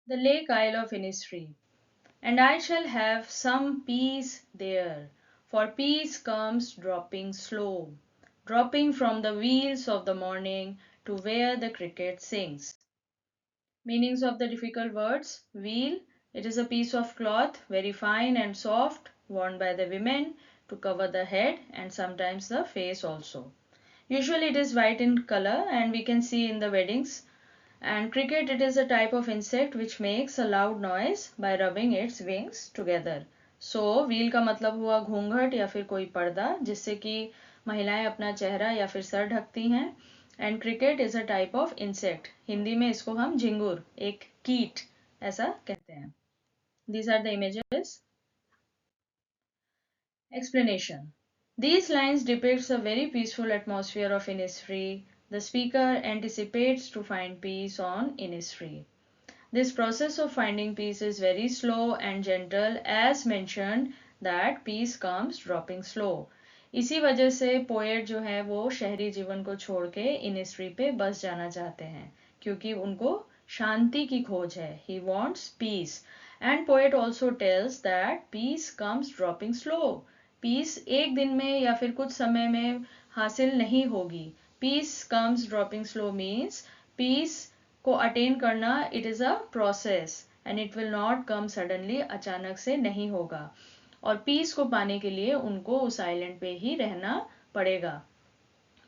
the lake isle of Innisfree. And I shall have some peace there, for peace comes dropping slow, dropping from the wheels of the morning to where the cricket sings. Meanings of the difficult words. Wheel, it is a piece of cloth, very fine and soft, worn by the women to cover the head and sometimes the face also. Usually it is white in color and we can see in the weddings. And cricket, it is a type of insect which makes a loud noise by rubbing its wings together. So wheel का मतलब हुआ घूंघट या फिर कोई पर्दा जिससे कि महिलाएं अपना चेहरा या फिर सर ढकती हैं. And cricket is a type of insect. Hindi में इसको हम झिंगुर, एक कीट ऐसा कहते हैं. These are the images. Explanation. These lines depicts a very peaceful atmosphere of Innisfree. The speaker anticipates to find peace on Innisfree. This process of finding peace is very slow and gentle, as mentioned that peace comes dropping slow. इसी वजह से poet जो है वो शहरी जीवन को छोड़ के इनिस्ट्री पे बस जाना चाहते हैं क्योंकि उनको शांति की खोज है. He wants peace. And poet also tells that peace comes dropping slow. Peace एक दिन में या फिर कुछ समय में हासिल नहीं होगी. Peace comes dropping slow means peace को अटेन करना it is a process and it will not come suddenly. अचानक से नहीं होगा. और पीस को पाने के लिए उनको उस आइलैंड पे ही रहना पड़ेगा.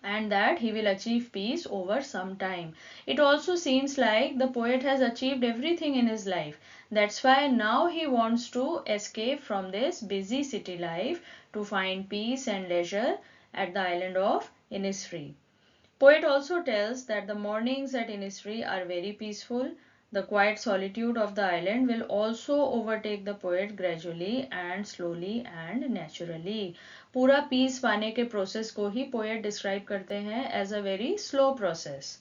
And that he will achieve peace over some time. It also seems like the poet has achieved everything in his life. That's why now he wants to escape from this busy city life to find peace and leisure at the island of Innisfree. Poet also tells that the mornings at Innisfree are very peaceful. The quiet solitude of the island will also overtake the poet gradually and slowly and naturally. पूरा peace पाने के process को ही poet describe करते हैं as a very slow process.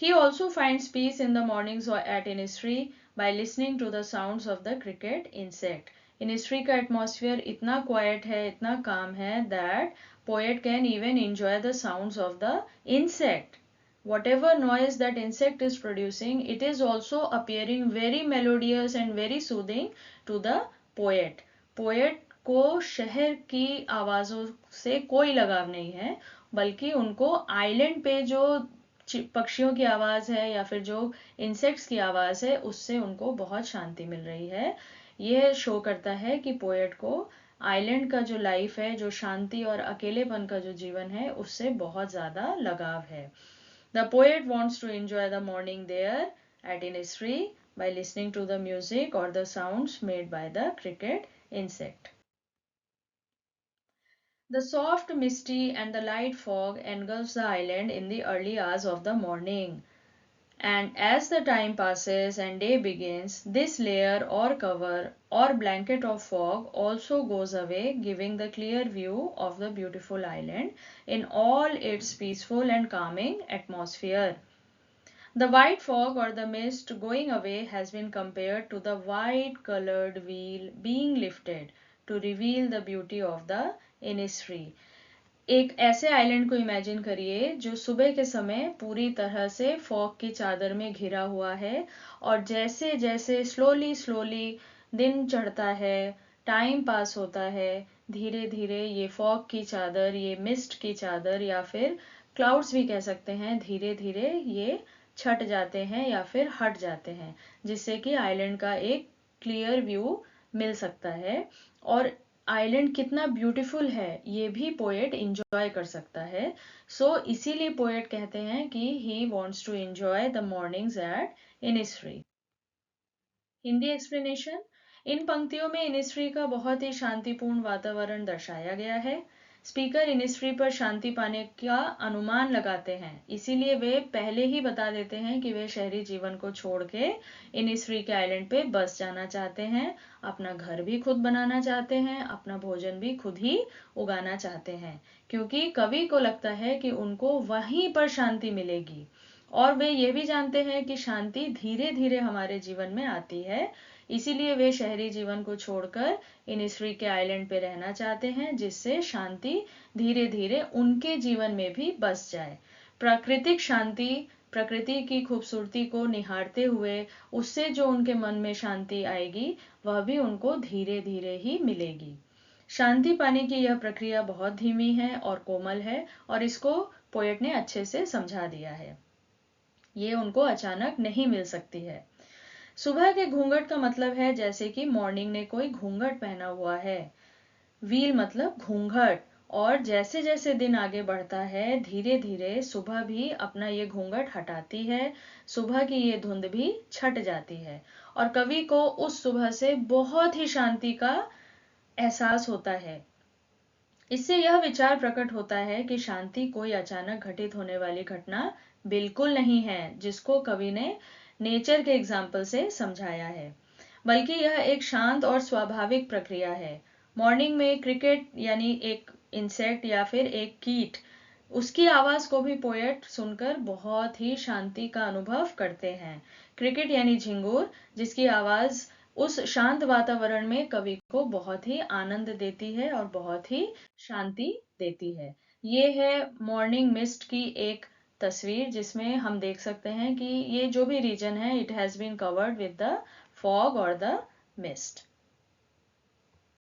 He also finds peace in the mornings at Innisfree by listening to the sounds of the cricket insect. Innisfree का atmosphere इतना quite है, इतना काम है that poet can even enjoy the sounds of the insect. Whatever noise that insect is producing, it is also appearing very melodious and very soothing to the poet. Poet को शहर की आवाज़ों से कोई लगाव नहीं है, बल्कि उनको आइलैंड पे जो पक्षियों की आवाज़ है या फिर जो इंसेक्ट्स की आवाज़ है उससे उनको बहुत शांति मिल रही है. यह शो करता है कि पोएट को आइलैंड का जो लाइफ है, जो शांति और अकेलेपन का जो जीवन है, उससे बहुत ज़्यादा लगाव है. The poet wants to enjoy the morning there at Innisfree by listening to the music or the sounds made by the cricket insect. The soft, misty and the light fog engulfs the island in the early hours of the morning. And as the time passes and day begins, this layer or cover or blanket of fog also goes away, giving the clear view of the beautiful island in all its peaceful and calming atmosphere. The white fog or the mist going away has been compared to the white colored veil being lifted to reveal the beauty of the Innisfree. एक ऐसे island को imagine करिए जो सुबह के समय पूरी तरह से फॉग की चादर में घिरा हुआ है और जैसे जैसे स्लोली स्लोली दिन चढ़ता है, टाइम पास होता है, धीरे धीरे ये फॉग की चादर, ये मिस्ट की चादर या फिर क्लाउड्स भी कह सकते हैं, धीरे धीरे ये छट जाते हैं या फिर हट जाते हैं जिससे कि आइलैंड का एक क्लियर व्यू मिल सकता है. और आइलैंड कितना ब्यूटीफुल है ये भी पोएट इंजॉय कर सकता है. सो इसीलिए पोएट कहते हैं कि he wants to enjoy the mornings at Innisfree. Hindi explanation. इन पंक्तियों में इनिस्फ्री का बहुत ही शांतिपूर्ण वातावरण दर्शाया गया है. स्पीकर इनिस्फ्री पर शांति पाने का अनुमान लगाते हैं, इसीलिए वे पहले ही बता देते हैं कि वे शहरी जीवन को छोड़ के इनिस्फ्री के आइलैंड पे बस जाना चाहते हैं, अपना घर भी खुद बनाना चाहते हैं, अपना भोजन भी खुद ही उगाना चाहते हैं, क्योंकि कवि को लगता है कि उनको वहीं पर शांति मिलेगी. और वे ये भी जानते हैं कि शांति धीरे धीरे हमारे जीवन में आती है, इसीलिए वे शहरी जीवन को छोड़कर इनिस्फ्री के आइलैंड पे रहना चाहते हैं जिससे शांति धीरे धीरे उनके जीवन में भी बस जाए. प्राकृतिक शांति प्रकृति की खूबसूरती को निहारते हुए उससे जो उनके मन में शांति आएगी वह भी उनको धीरे धीरे ही मिलेगी। शांति पाने की यह प्रक्रिया बहुत धीमी है और कोमल है और इसको पोएट ने अच्छे से समझा दिया है। ये उनको अचानक नहीं मिल सकती है। सुबह के घूंघट का मतलब है जैसे कि मॉर्निंग ने कोई घूंघट पहना हुआ है। व्हील मतलब घूंघट, और जैसे जैसे दिन आगे बढ़ता है धीरे धीरे सुबह भी अपना ये घूंघट हटाती है, सुबह की ये धुंध भी छट जाती है और कवि को उस सुबह से बहुत ही शांति का एहसास होता है। इससे यह विचार प्रकट होता है कि शांति कोई अचानक घटित होने वाली घटना बिल्कुल नहीं है जिसको कवि ने नेचर के एग्जाम्पल से समझाया है, बल्कि यह एक शांत और स्वाभाविक प्रक्रिया है। मॉर्निंग में क्रिकेट यानी एक इंसेक्ट या फिर एक कीट, उसकी आवाज को भी पोएट सुनकर बहुत ही शांति का अनुभव करते हैं। क्रिकेट यानी झिंगुर, जिसकी आवाज उस शांत वातावरण में कवि को बहुत ही आनंद देती है और बहुत ही शांति देती है। ये है मॉर्निंग मिस्ट की एक तस्वीर जिसमें हम देख सकते हैं कि ये जो भी रीजन है it has been covered with the fog और द मिस्ट।